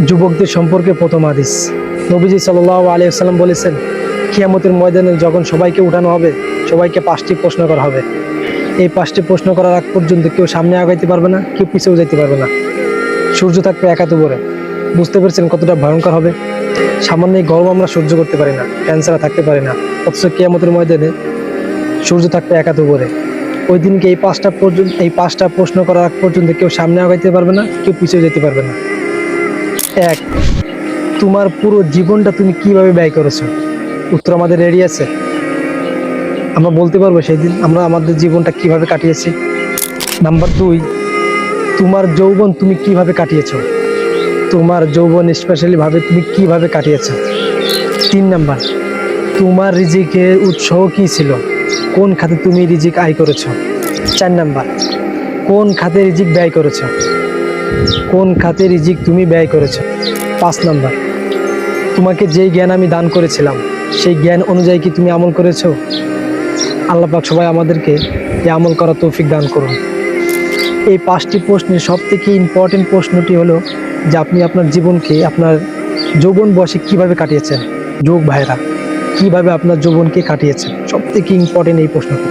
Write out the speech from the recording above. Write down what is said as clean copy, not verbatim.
যুবকদের সম্পর্কে প্রথম হাদিস। নবীজি সাল্লাল্লাহু আলাইহি ওয়াসাল্লাম বলেছেন, কিয়ামতের ময়দানে যখন সবাইকে উঠানো হবে, সবাইকে 5টি প্রশ্ন করা হবে। এই 5টি প্রশ্ন করার আগ পর্যন্ত কেউ সামনে আগাইতে পারবে না, কেউ পিছেও যেতে পারবে না। সূর্য থাকবে একাত উপরে। বুঝতে পেরেছেন কতটা ভয়ঙ্কর হবে? সামান্য এই গরম আমরা সহ্য করতে পারি না, ফ্যান ছাড়া থাকতে পারি না, অথচ কিয়ামতের ময়দানে সূর্য থাকবে একাত উপরে। ওই দিনকে এই পাঁচটা প্রশ্ন করার আগ পর্যন্ত কেউ সামনে আগাইতে পারবে না, কেউ পিছিয়ে যেতে পারবে না। এক, তোমার পুরো জীবনটা তুমি কিভাবে ব্যয় করেছো? উত্তর আমাদের রেডি আছে? আমরা বলতে পারবো সেই দিন আমরা আমাদের জীবনটা কিভাবে কাটিয়েছি। নাম্বার 2, তোমার যৌবন তুমি কিভাবে কাটিয়েছো? তোমার যৌবন স্পেশালি ভাবে তুমি কিভাবে কাটিয়েছো। 3 নাম্বার, তোমার রিজিকের উৎস কি ছিল? কোন খাতে তুমি রিজিক আয় করেছো? 4 নাম্বার, কোন খাতে রিজিক ব্যয় করেছো? কোন খাতে রিজিক তুমি ব্যয় করেছো? 5 নাম্বার, তোমাকে যেই জ্ঞান আমি দান করেছিলাম সেই জ্ঞান অনুযায়ী কি তুমি আমল করেছো? আল্লাহ পাক সবাই আমাদেরকে এই আমল করার তৌফিক দান করুন। এই 5টি প্রশ্নের সব থেকে ইম্পর্টেন্ট প্রশ্নটি হলো যে আপনি আপনার জীবনকে আপনার যৌবন বয়সে কিভাবে কাটিয়েছেন। যুবক ভাইরা, কিভাবে আপনার যৌবনকে কাটিয়েছেন, সব থেকে ইম্পর্টেন্ট এই প্রশ্নটি।